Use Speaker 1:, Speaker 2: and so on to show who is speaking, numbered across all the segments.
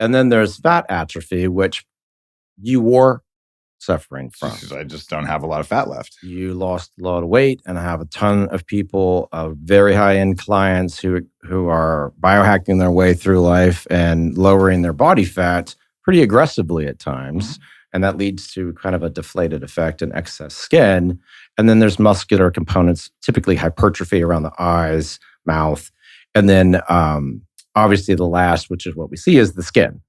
Speaker 1: And then there's fat atrophy, which you were suffering from.
Speaker 2: I just don't have a lot of fat left.
Speaker 1: You lost a lot of weight, and I have a ton of people, very high-end clients who are biohacking their way through life and lowering their body fat pretty aggressively at times. Mm-hmm. And that leads to kind of a deflated effect and excess skin. And then there's muscular components, typically hypertrophy around the eyes, mouth. And then obviously the last, which is what we see, is the skin.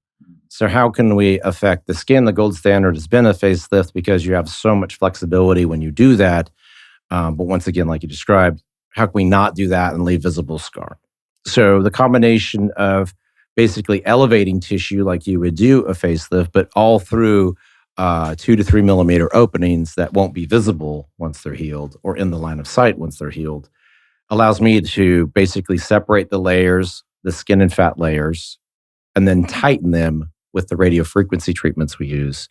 Speaker 1: So how can we affect the skin? The gold standard has been a facelift because you have so much flexibility when you do that. But once again, like you described, how can we not do that and leave visible scar? So the combination of basically elevating tissue like you would do a facelift, but all through 2 to 3 millimeter openings that won't be visible once they're healed or in the line of sight once they're healed, allows me to basically separate the layers, the skin and fat layers, and then tighten them with the radio frequency treatments we use.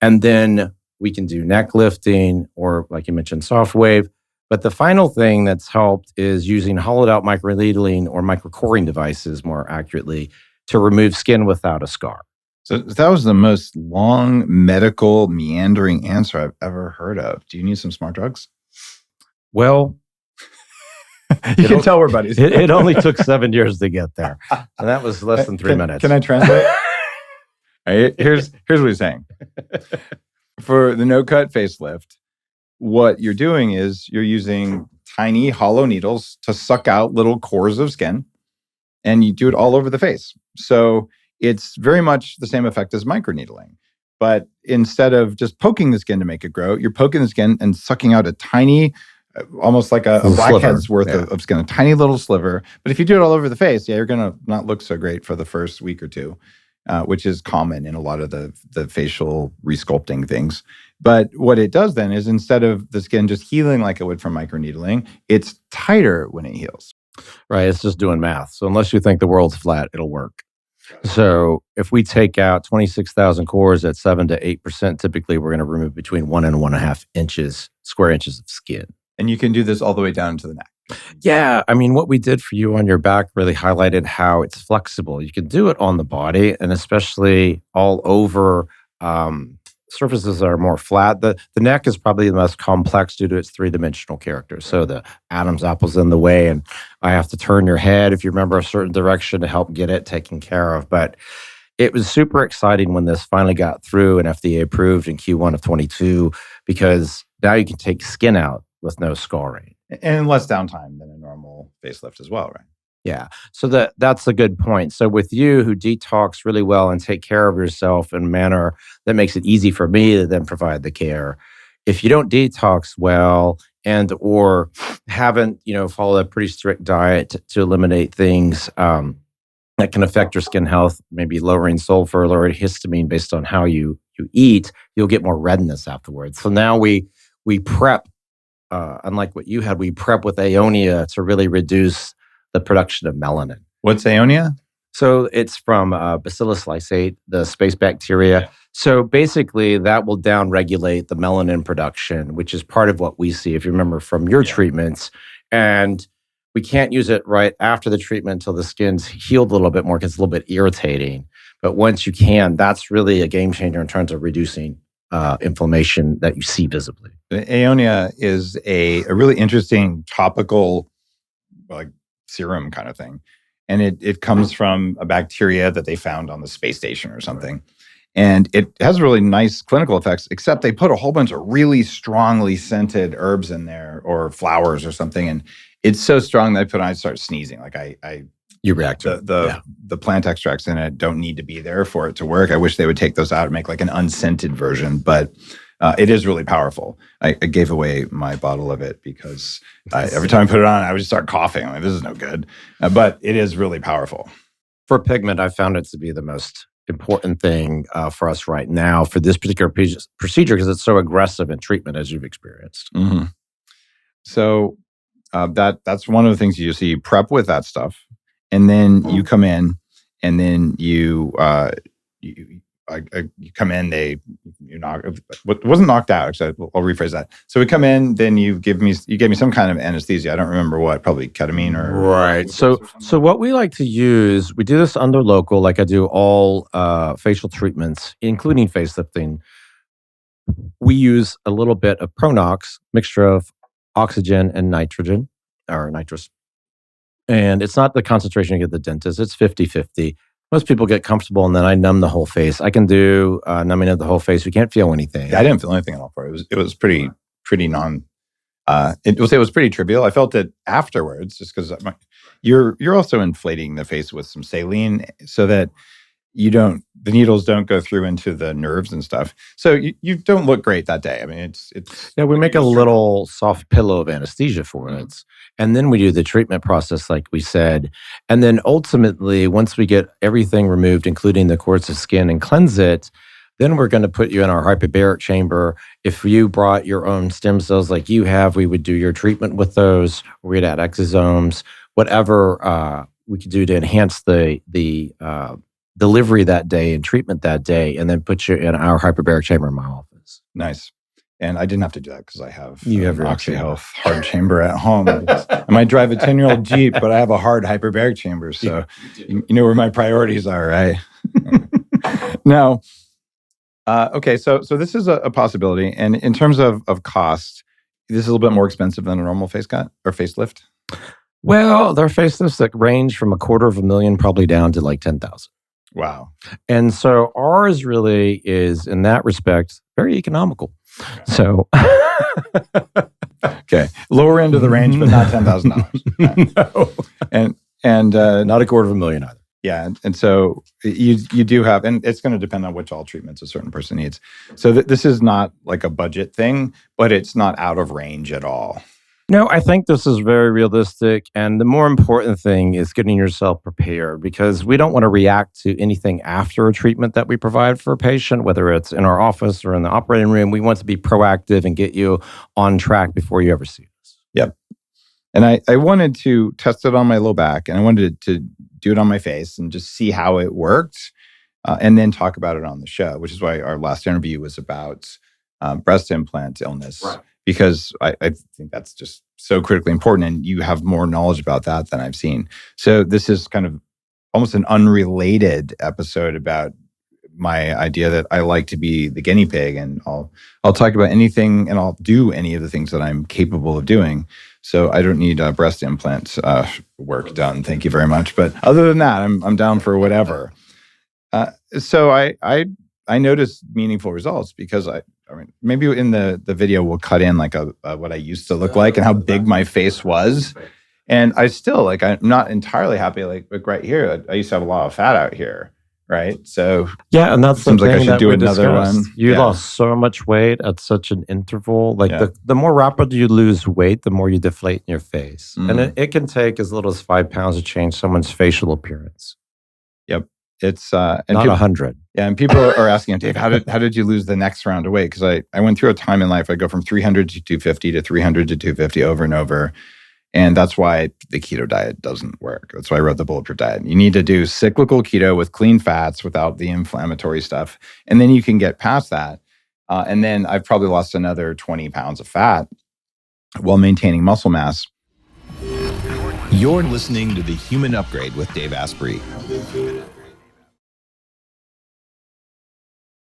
Speaker 1: And then we can do neck lifting or, like you mentioned, soft wave. But the final thing that's helped is using hollowed out microneedling or microcoring devices, more accurately, to remove skin without a scar.
Speaker 2: So that was the most long, medical, meandering answer I've ever heard of. Do you need some smart drugs?
Speaker 1: Well,
Speaker 2: you can tell we're buddies.
Speaker 1: It only took 7 years to get there. And that was less than 3 minutes.
Speaker 2: Can I translate? Here's what he's saying. For the no-cut facelift, what you're doing is you're using tiny hollow needles to suck out little cores of skin, and you do it all over the face. So it's very much the same effect as microneedling. But instead of just poking the skin to make it grow, you're poking the skin and sucking out a tiny, almost like a blackhead's worth of skin, a tiny little sliver. But if you do it all over the face, you're going to not look so great for the first week or two, which is common in a lot of the facial resculpting things. But what it does then is instead of the skin just healing like it would from microneedling, it's tighter when it heals.
Speaker 1: Right. It's just doing math. So unless you think the world's flat, it'll work. So if we take out 26,000 cores at 7 to 8%, typically we're going to remove between 1 and 1.5 square inches of skin.
Speaker 2: And you can do this all the way down to the neck.
Speaker 1: Yeah. I mean, what we did for you on your back really highlighted how it's flexible. You can do it on the body and especially all over surfaces that are more flat. The neck is probably the most complex due to its three-dimensional character. So the Adam's apple's in the way, and I have to turn your head, if you remember, a certain direction to help get it taken care of. But it was super exciting when this finally got through and FDA approved in Q1 of 22, because now you can take skin out with no scarring.
Speaker 2: And less downtime than a normal facelift as well, right?
Speaker 1: Yeah. So that's a good point. So with you who detox really well and take care of yourself in a manner that makes it easy for me to then provide the care. If you don't detox well and or haven't, followed a pretty strict diet to eliminate things that can affect your skin health, maybe lowering sulfur, lowering histamine based on how you eat, you'll get more redness afterwards. So now we prep, unlike what you had, we prep with Aonia to really reduce the production of melanin.
Speaker 2: What's Aonia?
Speaker 1: So it's from Bacillus lysate, the space bacteria. Yeah. So basically that will downregulate the melanin production, which is part of what we see, if you remember, from your treatments. And we can't use it right after the treatment until the skin's healed a little bit more because it's a little bit irritating. But once you can, that's really a game changer in terms of reducing inflammation that you see visibly.
Speaker 2: Aonia is a really interesting topical, like, serum kind of thing. And it comes from a bacteria that they found on the space station or something. And it has really nice clinical effects, except they put a whole bunch of really strongly scented herbs in there or flowers or something. And it's so strong that I start sneezing. Like
Speaker 1: you react to
Speaker 2: the plant extracts in it don't need to be there for it to work. I wish they would take those out and make like an unscented version, but it is really powerful. I gave away my bottle of it because every time I put it on, I would just start coughing. I'm like, this is no good. But it is really powerful.
Speaker 1: For pigment, I found it to be the most important thing for us right now for this particular procedure because it's so aggressive in treatment, as you've experienced.
Speaker 2: Mm-hmm. So that's one of the things you see. You prep with that stuff, and then you come in, and then you come in. They wasn't knocked out. Actually, I'll rephrase that. So we come in, then you gave me some kind of anesthesia. I don't remember what, probably ketamine or
Speaker 1: right. So what we like to use, we do this under local, like I do all facial treatments, including facelifting. We use a little bit of Pronox, mixture of oxygen and nitrogen or nitrous. And it's not the concentration you get at the dentist. It's 50-50. Most people get comfortable, and then I numb the whole face. I can do numbing of the whole face. You can't feel anything.
Speaker 2: Yeah, I didn't feel anything at all for it. It was pretty non. It was pretty trivial. I felt it afterwards, just because you're also inflating the face with some saline, so that the needles don't go through into the nerves and stuff. So you don't look great that day. I mean, it's
Speaker 1: yeah. We make a little soft pillow of anesthesia for it, and then we do the treatment process, like we said, and then ultimately, once we get everything removed, including the cords of skin, and cleanse it, then we're going to put you in our hyperbaric chamber. If you brought your own stem cells like you have, we would do your treatment with those. We'd add exosomes, whatever we could do to enhance the delivery that day and treatment that day, and then put you in our hyperbaric chamber in my office.
Speaker 2: Nice. And I didn't have to do that because I have
Speaker 1: your
Speaker 2: OxyHealth hard chamber at home. I might drive a 10-year-old Jeep, but I have a hard hyperbaric chamber. So you know where my priorities are, right? Now, okay, so this is a possibility. And in terms of cost, this is a little bit more expensive than a normal face cut or facelift?
Speaker 1: Well, there are facelifts that range from $250,000 probably down to like $10,000.
Speaker 2: Wow.
Speaker 1: And so ours really is, in that respect, very economical. Okay. So,
Speaker 2: okay, lower end of the range, but not $10,000.
Speaker 1: No, and not $250,000 either.
Speaker 2: Yeah, and so you do have, and it's going to depend on which all treatments a certain person needs. So this is not like a budget thing, but it's not out of range at all.
Speaker 1: No, I think this is very realistic. And the more important thing is getting yourself prepared, because we don't want to react to anything after a treatment that we provide for a patient, whether it's in our office or in the operating room. We want to be proactive and get you on track before you ever see us.
Speaker 2: Yep. And I wanted to test it on my low back, and I wanted to do it on my face and just see how it worked, and then talk about it on the show, which is why our last interview was about breast implant illness. Right. Because I think that's just so critically important, and you have more knowledge about that than I've seen. So this is kind of almost an unrelated episode about my idea that I like to be the guinea pig, and I'll talk about anything, and I'll do any of the things that I'm capable of doing. So I don't need breast implant work done. Thank you very much. But other than that, I'm down for whatever. So I noticed meaningful results, because I mean, maybe in the video we'll cut in like what I used to look like and how big my face was. And I still, I'm not entirely happy. Like right here, I used to have a lot of fat out here, right? So
Speaker 1: yeah, and that's
Speaker 2: seems like I should do another one.
Speaker 1: You lost so much weight at such an interval. The more rapid you lose weight, the more you deflate in your face. And it can take as little as 5 pounds to change someone's facial appearance.
Speaker 2: Yep. It's and
Speaker 1: not 100.
Speaker 2: Yeah, and people are asking, Dave, how did you lose the next round of weight? Because I went through a time in life, I go from 300 to 250 to 300 to 250 over and over. And that's why the keto diet doesn't work. That's why I wrote the Bulletproof Diet. You need to do cyclical keto with clean fats without the inflammatory stuff. And then you can get past that. And then I've probably lost another 20 pounds of fat while maintaining muscle mass.
Speaker 3: You're listening to The Human Upgrade with Dave Asprey.